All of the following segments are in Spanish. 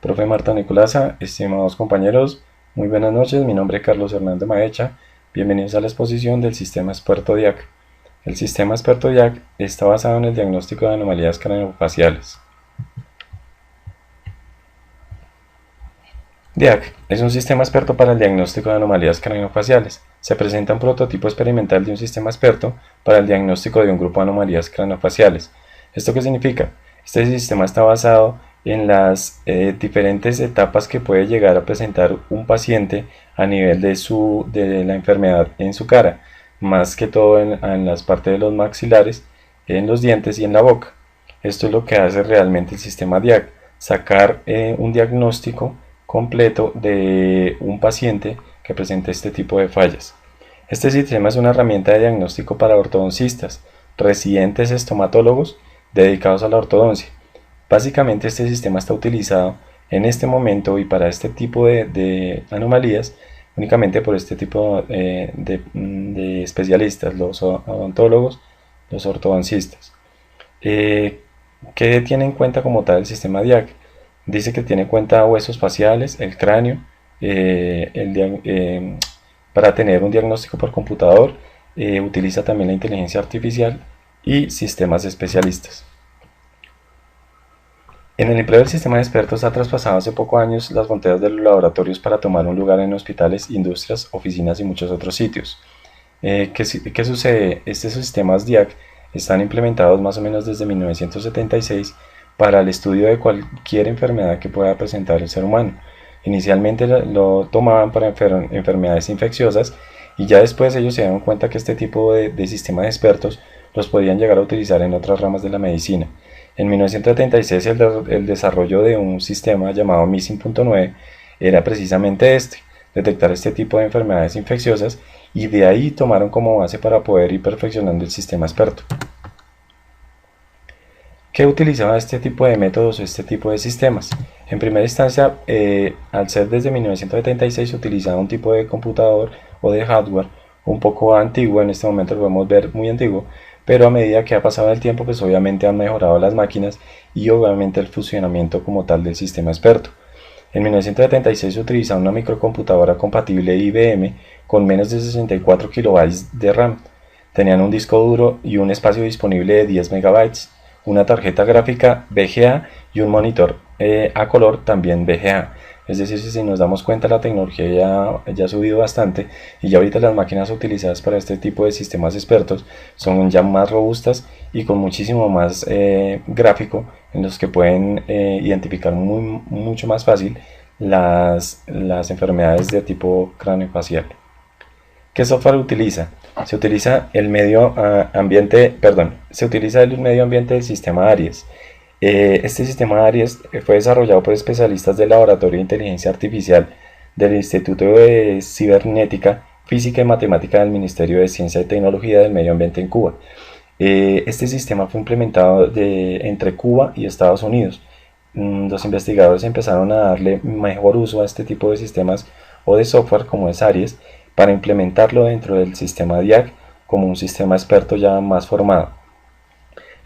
Profe Marta Nicolasa, estimados compañeros, muy buenas noches. Mi nombre es Carlos Hernández Maecha. Bienvenidos a la exposición del sistema Experto DIAC. El sistema Experto DIAC está basado en el diagnóstico de anomalías craneofaciales. DIAC es un sistema experto para el diagnóstico de anomalías craneofaciales. Se presenta un prototipo experimental de un sistema experto para el diagnóstico de un grupo de anomalías craneofaciales. ¿Esto qué significa? Este sistema está basado en las diferentes etapas que puede llegar a presentar un paciente a nivel de la enfermedad en su cara, más que todo en las partes de los maxilares, en los dientes y en la boca. Esto es lo que hace realmente el sistema DIAC, sacar un diagnóstico completo de un paciente que presenta este tipo de fallas. Este sistema es una herramienta de diagnóstico para ortodoncistas, residentes estomatólogos dedicados a la ortodoncia. Básicamente este sistema está utilizado en este momento y para este tipo de anomalías únicamente por este tipo de especialistas, los odontólogos, los ortodoncistas. ¿Qué tiene en cuenta como tal el sistema DIAC? Dice que tiene en cuenta huesos faciales, el cráneo, para tener un diagnóstico por computador, utiliza también la inteligencia artificial y sistemas especialistas. En el empleo del sistema de expertos ha traspasado hace pocos años las fronteras de los laboratorios para tomar un lugar en hospitales, industrias, oficinas y muchos otros sitios. ¿Qué sucede? Estos sistemas DIAC están implementados más o menos desde 1976 para el estudio de cualquier enfermedad que pueda presentar el ser humano. Inicialmente lo tomaban para enfermedades infecciosas y ya después ellos se dieron cuenta que este tipo de sistemas de expertos los podían llegar a utilizar en otras ramas de la medicina. En 1976 el desarrollo de un sistema llamado MISIN.9 era precisamente detectar este tipo de enfermedades infecciosas, y de ahí tomaron como base para poder ir perfeccionando el sistema experto. ¿Qué utilizaba este tipo de métodos o este tipo de sistemas? En primera instancia, al ser desde 1976, se utilizaba un tipo de computador o de hardware un poco antiguo. En este momento lo podemos ver muy antiguo, pero a medida que ha pasado el tiempo, pues obviamente han mejorado las máquinas y obviamente el funcionamiento como tal del sistema experto. En 1976 se utilizaba una microcomputadora compatible IBM con menos de 64 kilobytes de RAM. Tenían un disco duro y un espacio disponible de 10 megabytes, una tarjeta gráfica VGA y un monitor a color también VGA. Es decir, si nos damos cuenta, la tecnología ya ha subido bastante y ya ahorita las máquinas utilizadas para este tipo de sistemas expertos son ya más robustas y con muchísimo más gráfico, en los que pueden identificar mucho más fácil las enfermedades de tipo craneofacial. ¿Qué software utiliza? Se utiliza el medio ambiente del sistema ARIES. Este sistema ARIES fue desarrollado por especialistas del Laboratorio de Inteligencia Artificial del Instituto de Cibernética, Física y Matemática del Ministerio de Ciencia y Tecnología del Medio Ambiente en Cuba. Este sistema fue implementado entre Cuba y Estados Unidos. Los investigadores empezaron a darle mejor uso a este tipo de sistemas o de software como es ARIES, para implementarlo dentro del sistema DIAC como un sistema experto ya más formado.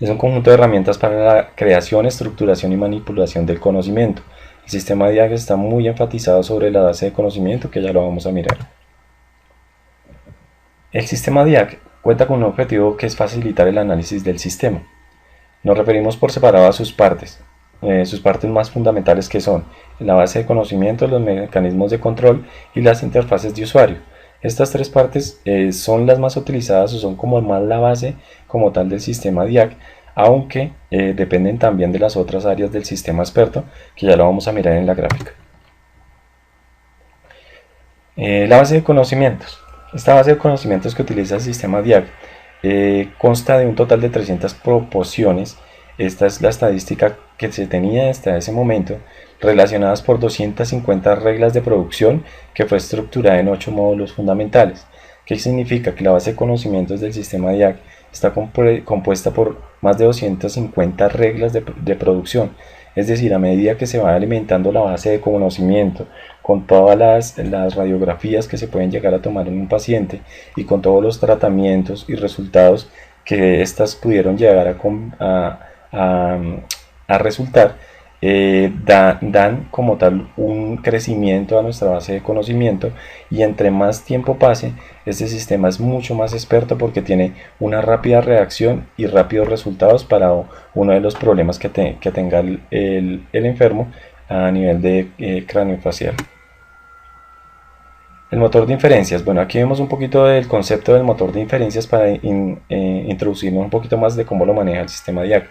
Es un conjunto de herramientas para la creación, estructuración y manipulación del conocimiento. El sistema DIAC está muy enfatizado sobre la base de conocimiento, que ya lo vamos a mirar. El sistema DIAC cuenta con un objetivo que es facilitar el análisis del sistema. Nos referimos por separado a sus partes más fundamentales, que son la base de conocimiento, los mecanismos de control y las interfaces de usuario. Estas tres partes son las más utilizadas o son como más la base como tal del sistema DIAC, aunque dependen también de las otras áreas del sistema experto, que ya lo vamos a mirar en la gráfica. La base de conocimientos. Esta base de conocimientos que utiliza el sistema DIAC consta de un total de 300 proporciones. Esta es la estadística que se tenía hasta ese momento, relacionadas por 250 reglas de producción, que fue estructurada en 8 módulos fundamentales. ¿Qué significa? Que la base de conocimientos del sistema DIAC está compuesta por más de 250 reglas de producción. Es decir, a medida que se va alimentando la base de conocimiento con todas las radiografías que se pueden llegar a tomar en un paciente y con todos los tratamientos y resultados que éstas pudieron llegar a resultar, dan como tal un crecimiento a nuestra base de conocimiento, y entre más tiempo pase, este sistema es mucho más experto porque tiene una rápida reacción y rápidos resultados para uno de los problemas que tenga el enfermo a nivel de craneofacial. El motor de inferencias. Bueno, aquí vemos un poquito del concepto del motor de inferencias para introducirnos un poquito más de cómo lo maneja el sistema DIAC.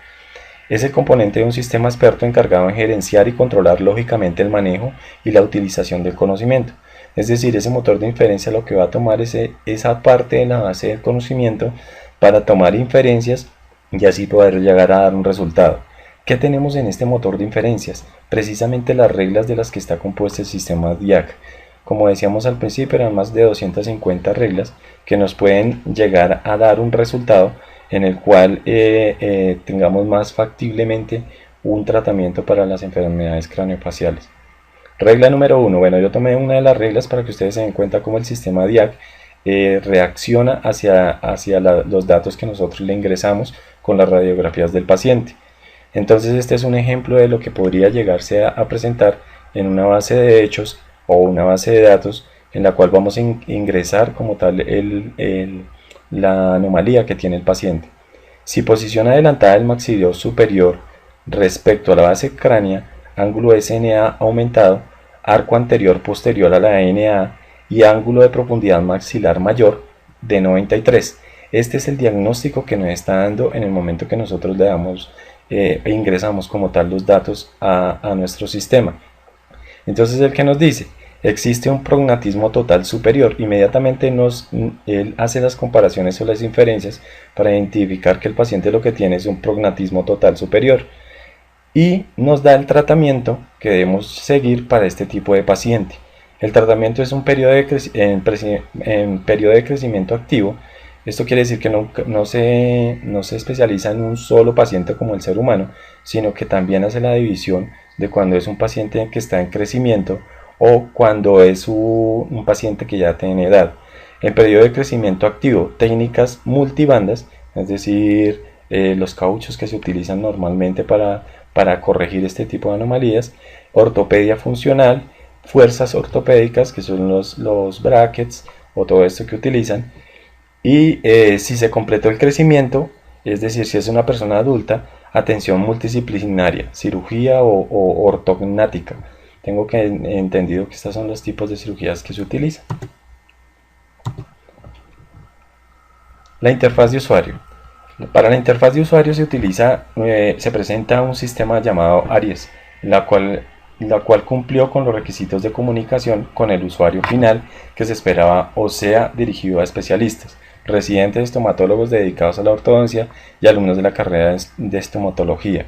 Es el componente de un sistema experto encargado en gerenciar y controlar lógicamente el manejo y la utilización del conocimiento. Es decir, ese motor de inferencia lo que va a tomar es esa parte de la base del conocimiento para tomar inferencias y así poder llegar a dar un resultado. ¿Qué tenemos en este motor de inferencias? Precisamente las reglas de las que está compuesto el sistema DIAC. Como decíamos al principio, eran más de 250 reglas que nos pueden llegar a dar un resultado en el cual tengamos más factiblemente un tratamiento para las enfermedades craneofaciales. Regla número 1. Bueno, yo tomé una de las reglas para que ustedes se den cuenta cómo el sistema DIAC reacciona hacia los datos que nosotros le ingresamos con las radiografías del paciente. Entonces este es un ejemplo de lo que podría llegarse a presentar en una base de hechos o una base de datos en la cual vamos a ingresar como tal la anomalía que tiene el paciente. Si posición adelantada del maxilo superior respecto a la base cránea, ángulo SNA aumentado, arco anterior posterior a la NA y ángulo de profundidad maxilar mayor de 93. Este es el diagnóstico que nos está dando en el momento que nosotros le damos ingresamos como tal los datos a nuestro sistema. Entonces, el que nos dice, existe un prognatismo total superior, inmediatamente él hace las comparaciones o las inferencias para identificar que el paciente lo que tiene es un prognatismo total superior y nos da el tratamiento que debemos seguir para este tipo de paciente. El tratamiento es un periodo en periodo de crecimiento activo. Esto quiere decir que no se especializa en un solo paciente como el ser humano, sino que también hace la división de cuando es un paciente que está en crecimiento o cuando es un paciente que ya tiene edad. En periodo de crecimiento activo, técnicas multibandas, es decir, los cauchos que se utilizan normalmente para corregir este tipo de anomalías, ortopedia funcional, fuerzas ortopédicas, que son los brackets o todo esto que utilizan. Y si se completó el crecimiento, es decir, si es una persona adulta, atención multidisciplinaria, cirugía o ortognática. Tengo entendido que estos son los tipos de cirugías que se utilizan. La interfaz de usuario. Para la interfaz de usuario se presenta un sistema llamado Aries, la cual cumplió con los requisitos de comunicación con el usuario final que se esperaba, o sea, dirigido a especialistas, residentes estomatólogos dedicados a la ortodoncia y alumnos de la carrera de estomatología.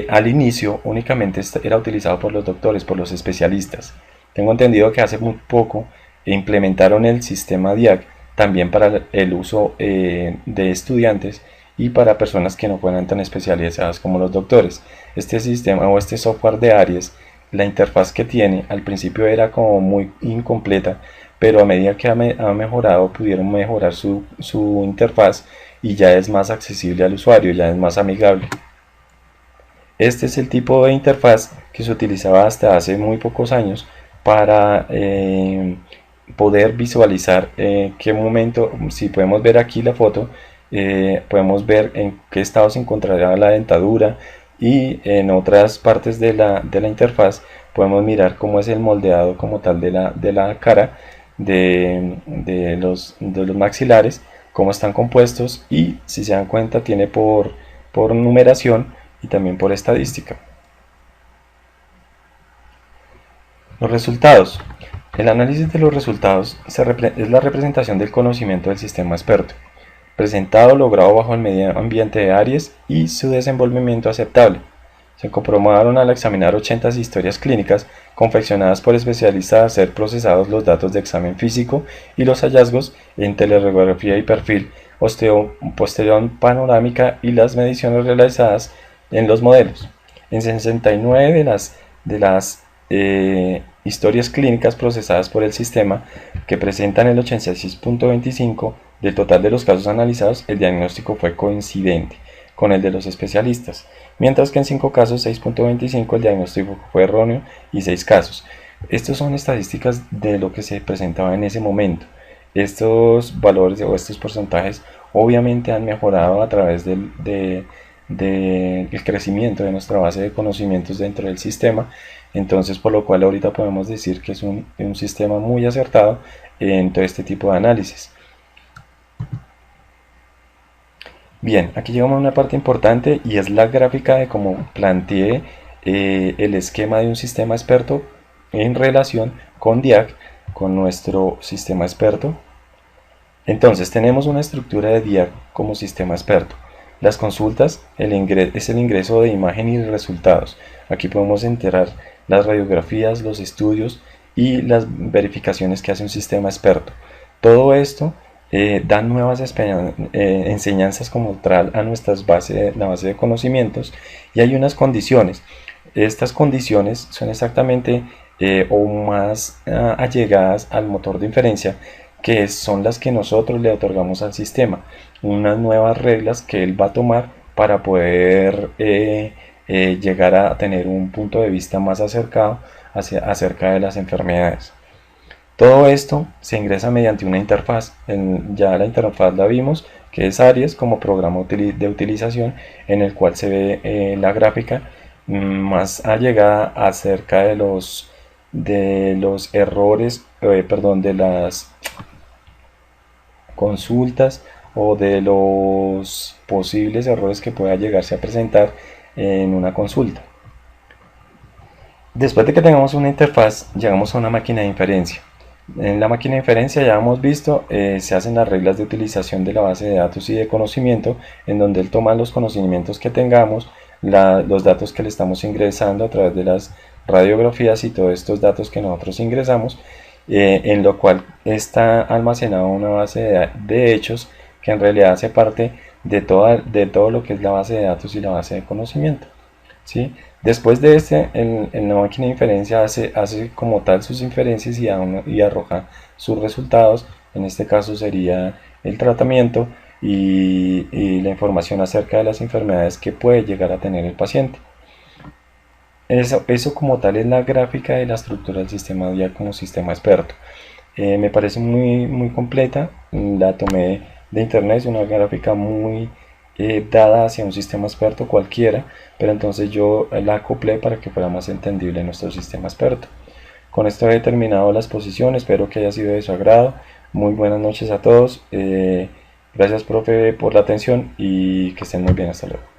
Al inicio únicamente era utilizado por los doctores, por los especialistas. Tengo entendido que hace muy poco implementaron el sistema DIAC también para el uso de estudiantes y para personas que no fueran tan especializadas como los doctores. Este sistema o este software de Aries, la interfaz que tiene al principio era como muy incompleta, pero a medida que ha mejorado, pudieron mejorar su interfaz y ya es más accesible al usuario, ya es más amigable. Este es el tipo de interfaz que se utilizaba hasta hace muy pocos años para poder visualizar qué momento, si podemos ver aquí la foto, podemos ver en qué estado se encontrará la dentadura, y en otras partes de la interfaz podemos mirar cómo es el moldeado como tal de la cara, de los maxilares, cómo están compuestos, y si se dan cuenta tiene por numeración y también por estadística. Los resultados. El análisis de los resultados es la representación del conocimiento del sistema experto, presentado logrado bajo el medio ambiente de Aries y su desenvolvimiento aceptable. Se comprobaron al examinar 80 historias clínicas confeccionadas por especialistas a ser procesados los datos de examen físico y los hallazgos en teleradiografía y perfil, posterior panorámica y las mediciones realizadas en los modelos. En 69 de las historias clínicas procesadas por el sistema, que presentan el 86.25% del total de los casos analizados, el diagnóstico fue coincidente con el de los especialistas. mientras que en 5 casos, 6.25, el diagnóstico fue erróneo y 6 casos. Estas son estadísticas de lo que se presentaba en ese momento. Estos valores o estos porcentajes obviamente han mejorado a través del crecimiento de nuestra base de conocimientos dentro del sistema, entonces por lo cual ahorita podemos decir que es un sistema muy acertado en todo este tipo de análisis. Bien, aquí llegamos a una parte importante y es la gráfica de cómo planteé el esquema de un sistema experto en relación con DIAC, con nuestro sistema experto. Entonces tenemos una estructura de DIAC como sistema experto. Las consultas es el ingreso de imagen y resultados. Aquí podemos enterar las radiografías, los estudios y las verificaciones que hace un sistema experto. Todo esto da nuevas enseñanzas como tal a la base de conocimientos, y hay unas condiciones. Estas condiciones son exactamente o más allegadas al motor de inferencia, que son las que nosotros le otorgamos al sistema, unas nuevas reglas que él va a tomar para poder llegar a tener un punto de vista más acercado acerca de las enfermedades. Todo esto se ingresa mediante una interfaz. Ya la interfaz la vimos, que es Aries como programa de utilización, en el cual se ve la gráfica más allegada acerca de los errores, de las consultas o de los posibles errores que pueda llegarse a presentar en una consulta. Después de que tengamos una interfaz, llegamos a una máquina de inferencia. En la máquina de inferencia ya hemos visto, se hacen las reglas de utilización de la base de datos y de conocimiento, en donde él toma los conocimientos que tengamos, los datos que le estamos ingresando a través de las radiografías y todos estos datos que nosotros ingresamos, en lo cual está almacenada una base de hechos que en realidad hace parte de todo lo que es la base de datos y la base de conocimiento, ¿sí? Después de en la máquina de inferencia hace como tal sus inferencias y arroja sus resultados. En este caso sería el tratamiento y la información acerca de las enfermedades que puede llegar a tener el paciente. Eso como tal es la gráfica de la estructura del sistema DIAC como sistema experto. Me parece muy completa, la tomé de internet, es una gráfica muy dada hacia un sistema experto cualquiera, pero entonces yo la acoplé para que fuera más entendible nuestro sistema experto. Con esto he terminado la exposición, espero que haya sido de su agrado. Muy buenas noches a todos, gracias profe por la atención y que estén muy bien, hasta luego.